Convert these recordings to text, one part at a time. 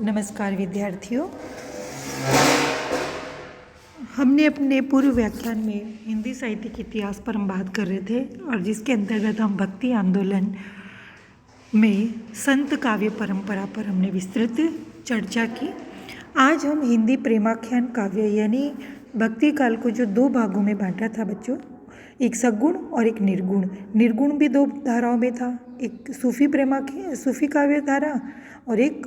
नमस्कार विद्यार्थियों। हमने अपने पूर्व व्याख्यान में हिंदी साहित्य के इतिहास पर हम बात कर रहे थे और जिसके अंतर्गत हम भक्ति आंदोलन में संत काव्य परंपरा पर हमने विस्तृत चर्चा की। आज हम हिंदी प्रेमाख्यान काव्य यानी भक्ति काल को जो दो भागों में बांटा था बच्चों, एक सगुण और एक निर्गुण। निर्गुण भी दो धाराओं में था, एक सूफी काव्य धारा और एक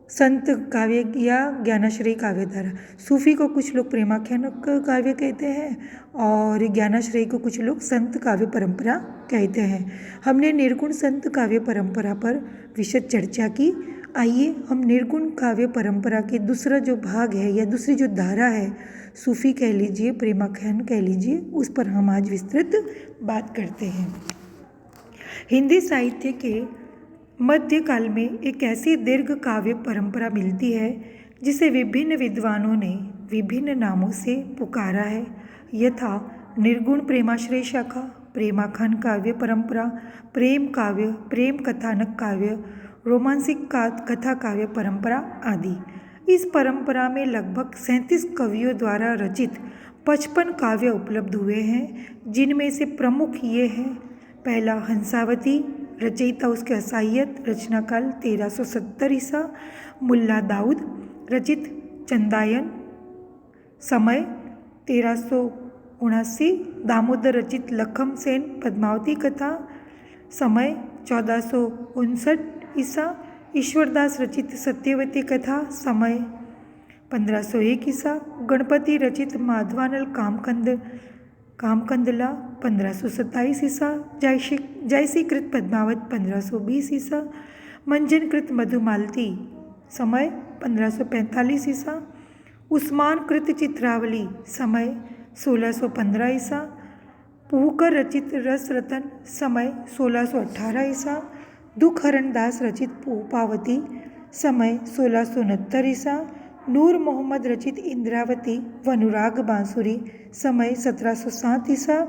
संत काव्य या ज्ञानाश्रयी काव्य धारा। सूफी को कुछ लोग प्रेमाख्यान काव्य कहते हैं और ज्ञानाश्रयी को कुछ लोग संत काव्य परंपरा कहते हैं। हमने निर्गुण संत काव्य परंपरा पर विशद चर्चा की। आइए हम निर्गुण काव्य परंपरा के दूसरा जो भाग है या दूसरी जो धारा है, सूफी कह लीजिए, प्रेमाख्यान कह लीजिए, उस पर हम आज विस्तृत बात करते हैं। हिंदी साहित्य के मध्यकाल में एक ऐसी दीर्घ काव्य परंपरा मिलती है जिसे विभिन्न विद्वानों ने विभिन्न नामों से पुकारा है, यथा निर्गुण प्रेमाश्रय शाखा, प्रेमाख्यान काव्य परंपरा, प्रेम काव्य, प्रेम कथानक काव्य, रोमांसिक कथा काव्य परंपरा आदि। इस परंपरा में लगभग 37 कवियों द्वारा रचित 55 काव्य उपलब्ध हुए हैं, जिनमें से प्रमुख ये हैं। पहला हंसावती, रचयिता उसके असायत, रचना काल 1370 ईसा। मुल्ला दाऊद रचित चंदायन, समय 1379। दामोदर रचित लखम सेन पद्मावती कथा, समय 1459 ईसा। ईश्वरदास रचित सत्यवती कथा, समय 1501 ईसा। गणपति रचित माधवानल कामकंदला 1527 ईसा। जयसीकृत पद्मावत 1520 ईसा। मंजनकृत मधुमालती, समय 1545 ईसा। उस्मानकृत चित्रावली, समय 1615 ईसा। पुहकर रचित रस रतन, समय 1618 ईसा। दुखहरण दास रचित पोपावती, समय 1669 ईसा। नूर मोहम्मद रचित इंद्रावती व अनुराग बांसुरी, समय 1707 ईसा।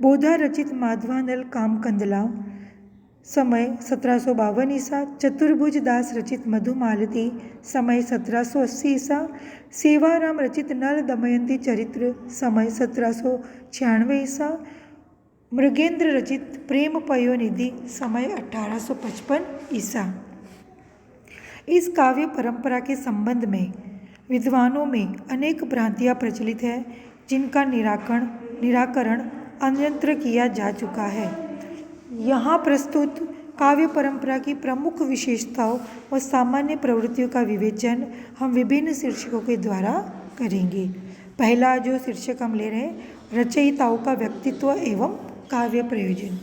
बोधा रचित माधवानल कामकंदला, समय 1752 ईसा। चतुर्भुज दास रचित मधुमालती, समय 1780 ईसा। सेवाराम रचित नल दमयंती चरित्र, समय 1796 ईसा। मृगेंद्र रचित प्रेम पयोनिधि, समय 1855 ईसा। इस काव्य परंपरा के संबंध में विद्वानों में अनेक भ्रांतियाँ प्रचलित हैं, जिनका निराकरण अन्यत्र किया जा चुका है। यहाँ प्रस्तुत काव्य परंपरा की प्रमुख विशेषताओं और सामान्य प्रवृत्तियों का विवेचन हम विभिन्न शीर्षकों के द्वारा करेंगे। पहला जो शीर्षक हम ले रहे हैं, रचयिताओं का व्यक्तित्व एवं काव्य प्रयोजन।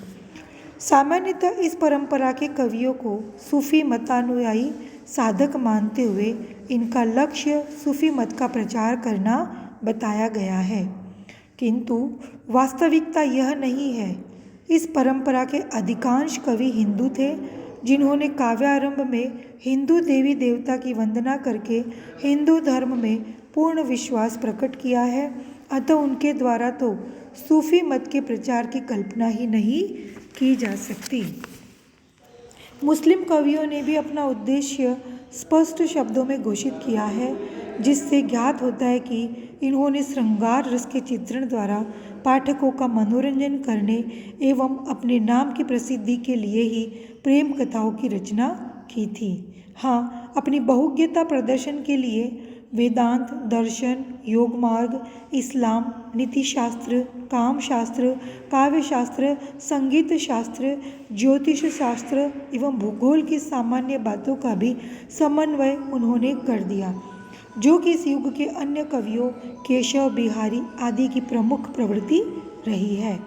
सामान्यतः इस परंपरा के कवियों को सूफी मतानुयायी साधक मानते हुए इनका लक्ष्य सूफी मत का प्रचार करना बताया गया है, किंतु वास्तविकता यह नहीं है। इस परंपरा के अधिकांश कवि हिंदू थे, जिन्होंने काव्यारंभ में हिंदू देवी देवता की वंदना करके हिंदू धर्म में पूर्ण विश्वास प्रकट किया है। अतः उनके द्वारा तो सूफी मत के प्रचार की कल्पना ही नहीं की जा सकती। मुस्लिम कवियों ने भी अपना उद्देश्य स्पष्ट शब्दों में घोषित किया है, जिससे ज्ञात होता है कि इन्होंने श्रृंगार रस के चित्रण द्वारा पाठकों का मनोरंजन करने एवं अपने नाम की प्रसिद्धि के लिए ही प्रेम कथाओं की रचना की थी। हाँ, अपनी बहुज्ञता प्रदर्शन के लिए वेदांत, दर्शन, योग मार्ग, इस्लाम, नीतिशास्त्र, काम शास्त्र, काव्य शास्त्र, संगीत शास्त्र, ज्योतिष शास्त्र एवं भूगोल की सामान्य बातों का भी समन्वय उन्होंने कर दिया, जो कि इस युग के अन्य कवियों केशव बिहारी आदि की प्रमुख प्रवृत्ति रही है।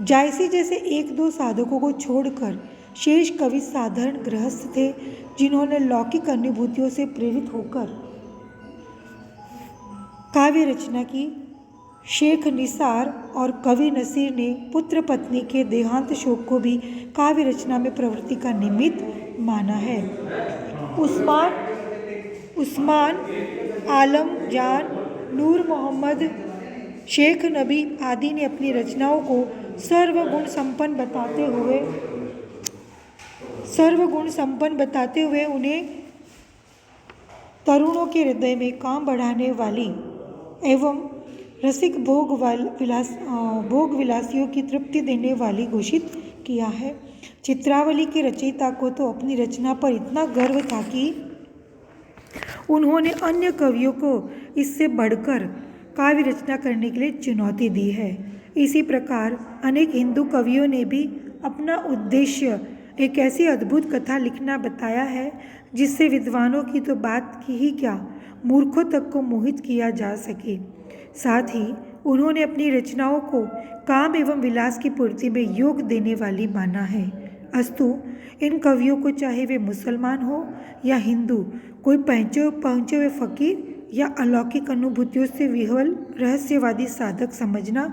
जायसी जैसे एक दो साधकों को छोड़कर शेष कवि साधारण गृहस्थ थे, जिन्होंने लौकिक अनुभूतियों से प्रेरित होकर काव्य रचना की। शेख निसार और कवि नसीर ने पुत्र पत्नी के देहांत शोक को भी काव्य रचना में प्रवृत्ति का निमित्त माना है। उस्मान आलम जान, नूर मोहम्मद, शेख नबी आदि ने अपनी रचनाओं को सर्वगुण संपन्न बताते हुए उन्हें तरुणों के हृदय में काम बढ़ाने वाली एवं रसिक भोग विलासियों की तृप्ति देने वाली घोषित किया है। चित्रावली के रचयिता को तो अपनी रचना पर इतना गर्व था कि उन्होंने अन्य कवियों को इससे बढ़कर काव्य रचना करने के लिए चुनौती दी है। इसी प्रकार अनेक हिंदू कवियों ने भी अपना उद्देश्य एक ऐसी अद्भुत कथा लिखना बताया है जिससे विद्वानों की तो बात की ही क्या, मूर्खों तक को मोहित किया जा सके। साथ ही उन्होंने अपनी रचनाओं को काम एवं विलास की पूर्ति में योग देने वाली माना है। अस्तु इन कवियों को चाहे वे मुसलमान हो या हिंदू, कोई पहुँचे हुए फकीर या अलौकिक अनुभूतियों से विह्वल रहस्यवादी साधक समझना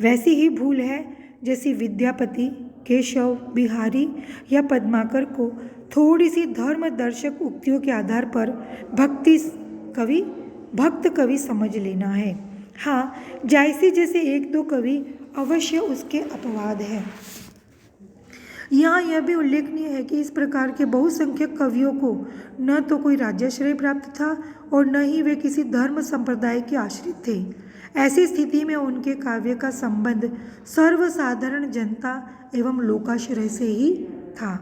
वैसी ही भूल है जैसी विद्यापति, केशव बिहारी या पद्माकर को थोड़ी सी धर्म दर्शक उक्तियों के आधार पर भक्त कवि समझ लेना है। हाँ, जायसी जैसे एक दो कवि अवश्य उसके अपवाद हैं। यहाँ यह भी उल्लेखनीय है कि इस प्रकार के बहुसंख्यक कवियों को न तो कोई राज्याश्रय प्राप्त था और न ही वे किसी धर्म संप्रदाय के आश्रित थे। ऐसी स्थिति में उनके काव्य का संबंध सर्वसाधारण जनता एवं लोकाश्रय से ही था।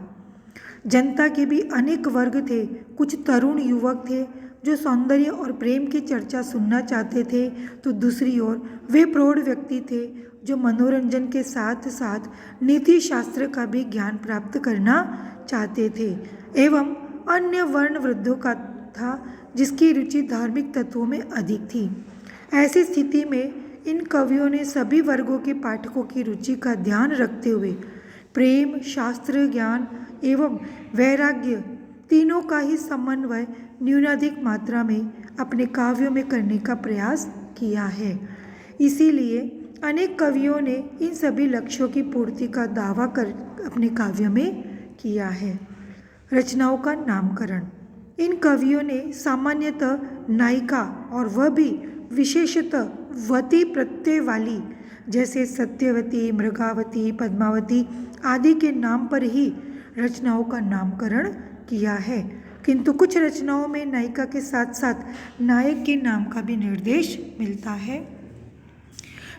जनता के भी अनेक वर्ग थे। कुछ तरुण युवक थे जो सौंदर्य और प्रेम की चर्चा सुनना चाहते थे, तो दूसरी ओर वे प्रौढ़ व्यक्ति थे जो मनोरंजन के साथ साथ नीति शास्त्र का भी ज्ञान प्राप्त करना चाहते थे। एवं अन्य वर्ण वृद्धों का था जिसकी रुचि धार्मिक तत्वों में अधिक थी। ऐसी स्थिति में इन कवियों ने सभी वर्गों के पाठकों की रुचि का ध्यान रखते हुए प्रेम, शास्त्र ज्ञान एवं वैराग्य तीनों का ही समन्वय न्यूनाधिक मात्रा में अपने काव्यों में करने का प्रयास किया है। इसीलिए अनेक कवियों ने इन सभी लक्ष्यों की पूर्ति का दावा कर अपने काव्यों में किया है। रचनाओं का नामकरण। इन कवियों ने सामान्यतः नायिका और वह भी विशेषतः वती प्रत्यय वाली जैसे सत्यवती, मृगावती, पद्मावती आदि के नाम पर ही रचनाओं का नामकरण किया है, किंतु कुछ रचनाओं में नायिका के साथ साथ नायक के नाम का भी निर्देश मिलता है,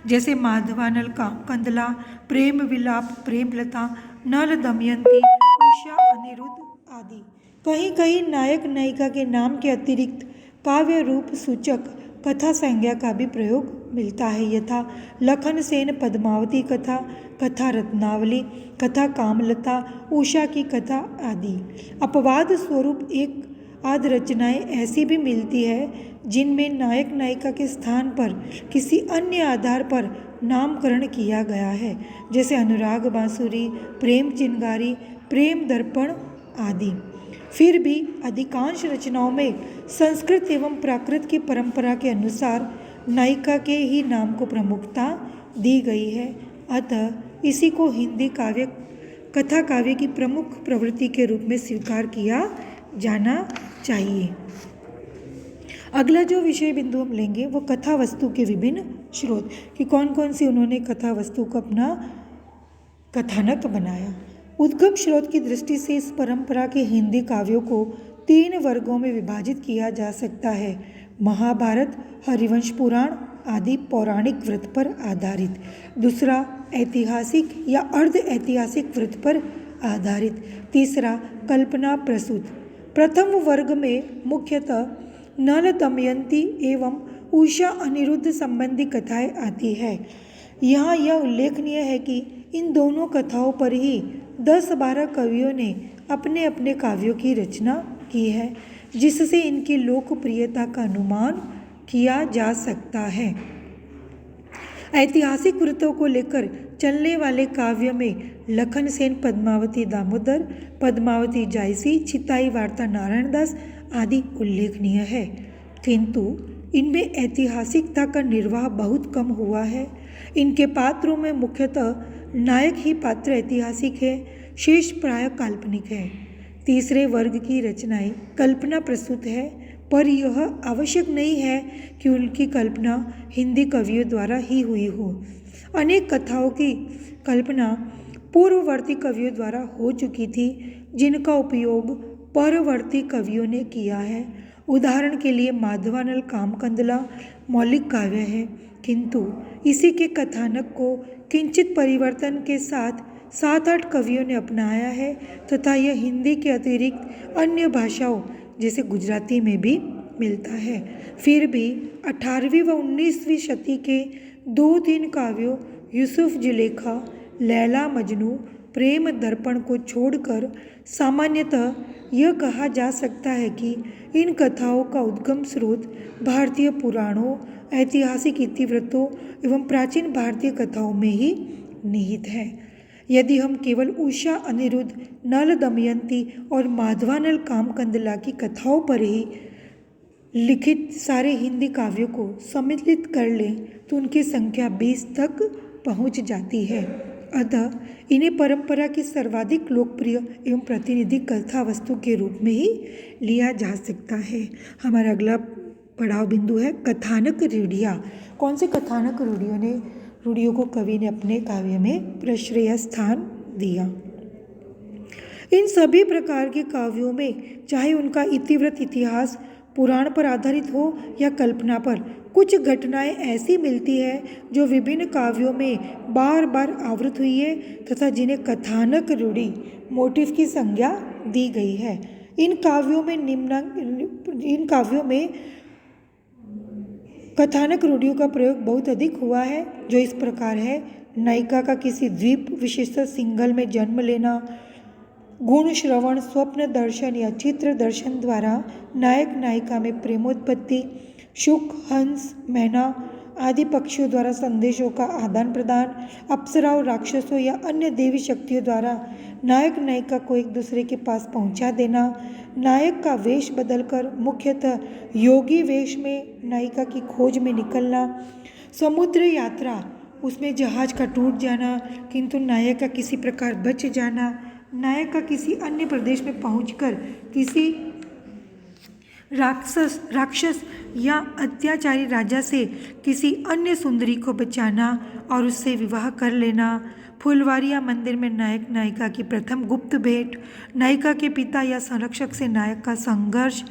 जैसे माधवानल का कंदला, प्रेम विलाप, प्रेमलता, नल दमयंती, उषा अनिरुद्ध आदि। कहीं कहीं नायक नायिका के नाम के अतिरिक्त काव्य रूप सूचक कथा संज्ञा का भी प्रयोग मिलता है, यथा लखन सेन पद्मावती कथा, कथा रत्नावली, कथा कामलता, उषा की कथा आदि। अपवाद स्वरूप एक आध रचनाएं ऐसी भी मिलती है जिनमें नायक नायिका के स्थान पर किसी अन्य आधार पर नामकरण किया गया है, जैसे अनुराग बांसुरी, प्रेम चिंगारी, प्रेम दर्पण आदि। फिर भी अधिकांश रचनाओं में संस्कृत एवं प्राकृत की परंपरा के अनुसार नायिका के ही नाम को प्रमुखता दी गई है। अतः इसी को हिंदी कथा काव्य की प्रमुख प्रवृत्ति के रूप में स्वीकार किया जाना चाहिए। अगला जो विषय बिंदु हम लेंगे वो कथा वस्तु के विभिन्न स्रोत, कि कौन कौन सी उन्होंने कथा वस्तु को अपना कथानक बनाया। उद्गम स्रोत की दृष्टि से इस परंपरा के हिंदी काव्यों को 3 वर्गों में विभाजित किया जा सकता है। महाभारत, हरिवंश पुराण आदि पौराणिक वृत्त पर आधारित। दूसरा ऐतिहासिक या अर्ध ऐतिहासिक वृत्त पर आधारित। तीसरा कल्पना प्रसूत। प्रथम वर्ग में मुख्यतः नल दमयंती एवं उषा अनिरुद्ध संबंधी कथाएं आती है। यहाँ यह उल्लेखनीय है कि इन दोनों कथाओं पर ही 10-12 कवियों ने अपने अपने काव्यों की रचना की है, जिससे इनकी लोकप्रियता का अनुमान किया जा सकता है। ऐतिहासिक वृत्तों को लेकर चलने वाले काव्य में लखन सेन पद्मावती दामोदर, पद्मावती जायसी, चिताई वार्ता नारायण दास आदि उल्लेखनीय है, किंतु इनमें ऐतिहासिकता का निर्वाह बहुत कम हुआ है। इनके पात्रों में मुख्यतः नायक ही पात्र ऐतिहासिक है, शेष प्राय काल्पनिक है। तीसरे वर्ग की रचनाएं कल्पना प्रसूत है, पर यह आवश्यक नहीं है कि उनकी कल्पना हिंदी कवियों द्वारा ही हुई हो। अनेक कथाओं की कल्पना पूर्ववर्ती कवियों द्वारा हो चुकी थी, जिनका उपयोग परवर्ती कवियों ने किया है उदाहरण के लिए माधवानल कामकंदला मौलिक काव्य है, किंतु इसी के कथानक को किंचित परिवर्तन के साथ 7-8 कवियों ने अपनाया है तथा यह हिंदी के अतिरिक्त अन्य भाषाओं जैसे गुजराती में भी मिलता है। फिर भी 18वीं व 19वीं शती के 2-3 काव्यों यूसुफ जुलेखा, लैला मजनू, प्रेम दर्पण को छोड़कर सामान्यतः यह कहा जा सकता है कि इन कथाओं का उद्गम स्रोत भारतीय पुराणों, ऐतिहासिक इतिवृत्तों एवं प्राचीन भारतीय कथाओं में ही निहित है। यदि हम केवल उषा अनिरुद्ध, नल दमयंती और माधवानल कामकंदला की कथाओं पर ही लिखित सारे हिंदी काव्यों को सम्मिलित कर लें तो उनकी संख्या 20 तक पहुंच जाती है। अतः इन्हें परंपरा की सर्वाधिक लोकप्रिय एवं प्रतिनिधि कथा वस्तु के रूप में ही लिया जा सकता है। हमारा अगला पड़ाव बिंदु है कथानक रूढ़ियाँ। कौन से कथानक रूढ़ियों को कवि ने अपने काव्य में प्रश्रय स्थान दिया? इन सभी प्रकार के काव्यों में चाहे उनका इतिवृत्त इतिहास पुराण पर आधारित हो या कल्पना पर, कुछ घटनाएं ऐसी मिलती है जो विभिन्न काव्यों में बार बार आवृत हुई है तथा जिन्हें कथानक रूढ़ि मोटिव की संज्ञा दी गई है। इन काव्यों में कथानक रूढ़ियों का प्रयोग बहुत अधिक हुआ है, जो इस प्रकार है। नायिका का किसी द्वीप विशिष्ट सिंगल में जन्म लेना, गुण श्रवण, स्वप्न दर्शन या चित्र दर्शन द्वारा नायक नायिका में प्रेमोत्पत्ति, शुक, हंस, मैना आदि पक्षियों द्वारा संदेशों का आदान प्रदान, अप्सराओं, राक्षसों या अन्य देवी शक्तियों द्वारा नायक नायिका को एक दूसरे के पास पहुंचा देना, नायक का वेश बदलकर मुख्यतः योगी वेश में नायिका की खोज में निकलना, समुद्र यात्रा, उसमें जहाज का टूट जाना किंतु नायक का किसी प्रकार बच जाना, नायक का किसी अन्य प्रदेश में पहुंचकर किसी राक्षस या अत्याचारी राजा से किसी अन्य सुंदरी को बचाना और उससे विवाह कर लेना, फुलवारिया मंदिर में नायक नायिका की प्रथम गुप्त भेंट, नायिका के पिता या संरक्षक से नायक का संघर्ष,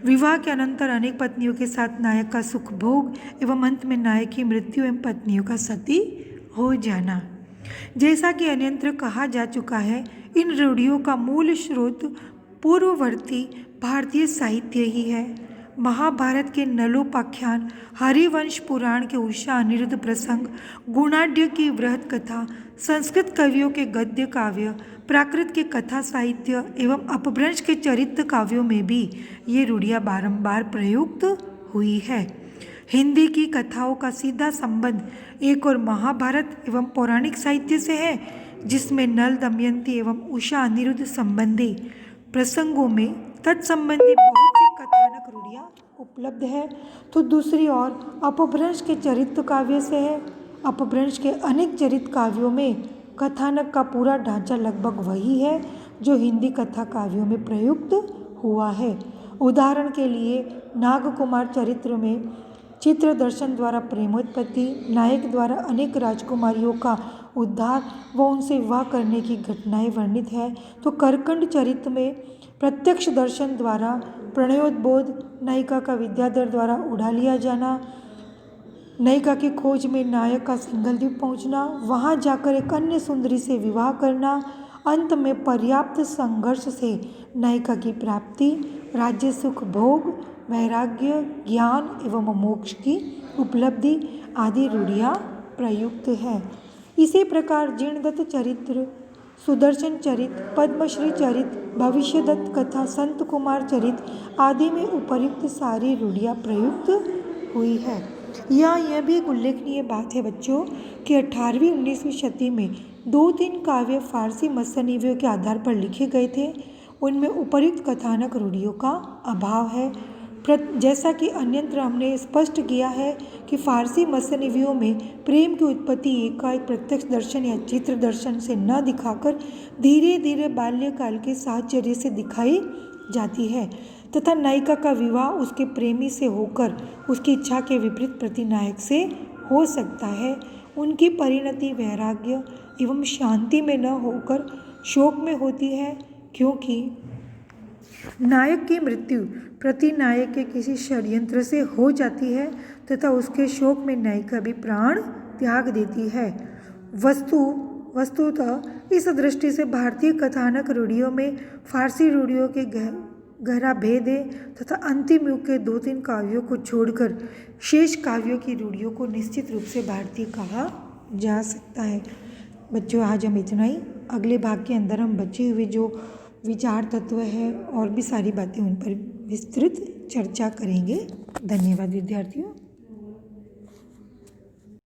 विवाह के अनंतर अनेक पत्नियों के साथ नायक का सुख भोग एवं अंत में नायक की मृत्यु एवं पत्नियों का सती हो जाना। जैसा कि अन्यत्र कहा जा चुका है, इन रूढ़ियों का मूल स्रोत पूर्ववर्ती भारतीय साहित्य ही है। महाभारत के नलोपाख्यान, हरिवंश पुराण के उषा अनिरुद्ध प्रसंग, गुणाढ्य की वृहत कथा, संस्कृत कवियों के गद्य काव्य, प्राकृत के कथा साहित्य एवं अपभ्रंश के चरित्र काव्यों में भी ये रूढ़ियाँ बारंबार प्रयुक्त हुई है। हिंदी की कथाओं का सीधा संबंध एक और महाभारत एवं पौराणिक साहित्य से है, जिसमें नल दमयंती एवं उषा अनिरुद्ध संबंधी प्रसंगों में तत्संबंधी बहुत सी कथानक रूढ़ियाँ उपलब्ध है, तो दूसरी ओर अपभ्रंश के चरित्र काव्य से है। अपभ्रंश के अनेक चरित्र काव्यों में कथानक का पूरा ढांचा लगभग वही है जो हिंदी कथा काव्यों में प्रयुक्त हुआ है। उदाहरण के लिए नागकुमार चरित्र में चित्र दर्शन द्वारा प्रेमोत्पत्ति, नायक द्वारा अनेक राजकुमारियों का उद्धार व उनसे विवाह करने की घटनाएं वर्णित है, तो करकंड चरित्र में प्रत्यक्ष दर्शन द्वारा प्रणयोद्बोध, नायिका का विद्याधर द्वारा उड़ा लिया जाना, नायिका की खोज में नायक का सिंगल द्वीप पहुंचना, वहां जाकर एक अन्य सुंदरी से विवाह करना, अंत में पर्याप्त संघर्ष से नायिका की प्राप्ति, राज्य सुख भोग, वैराग्य, ज्ञान एवं मोक्ष की उपलब्धि आदि रूढ़ियाँ प्रयुक्त है। इसी प्रकार जीर्णदत्त चरित्र, सुदर्शन चरित्र, पद्मश्री चरित्र, भविष्यदत्त कथा, संत कुमार चरित्र आदि में उपर्युक्त सारी रूढ़ियाँ प्रयुक्त हुई है। यहाँ यह भी एक उल्लेखनीय बात है बच्चों कि 18वीं 19वीं शती में 2-3 काव्य फारसी मसनीवियों के आधार पर लिखे गए थे। उनमें उपर्युक्त कथानक रूढ़ियों का अभाव है। जैसा कि अन्यत्र हमने स्पष्ट किया है कि फारसी मसनीवियों में प्रेम की उत्पत्ति एकाएक प्रत्यक्ष दर्शन या चित्र दर्शन से न दिखाकर धीरे धीरे बाल्यकाल के साहचर्य से दिखाई जाती है तथा नायिका का विवाह उसके प्रेमी से होकर उसकी इच्छा के विपरीत प्रतिनायक से हो सकता है। उनकी परिणति वैराग्य एवं शांति में न होकर शोक में होती है, क्योंकि नायक की मृत्यु प्रतिनायक के किसी षड्यंत्र से हो जाती है तथा उसके शोक में नायिका भी प्राण त्याग देती है। वस्तुतः इस दृष्टि से भारतीय कथानक रूढ़ियों में फारसी रूढ़ियों के गहरा भेद है तथा अंतिम युग के 2-3 काव्यों को छोड़कर शेष काव्यों की रूढ़ियों को निश्चित रूप से भारतीय कहा जा सकता है। बच्चों, आज हम इतना ही। अगले भाग के अंदर हम बचे हुए जो विचार तत्व है और भी सारी बातें उन पर विस्तृत चर्चा करेंगे। धन्यवाद विद्यार्थियों।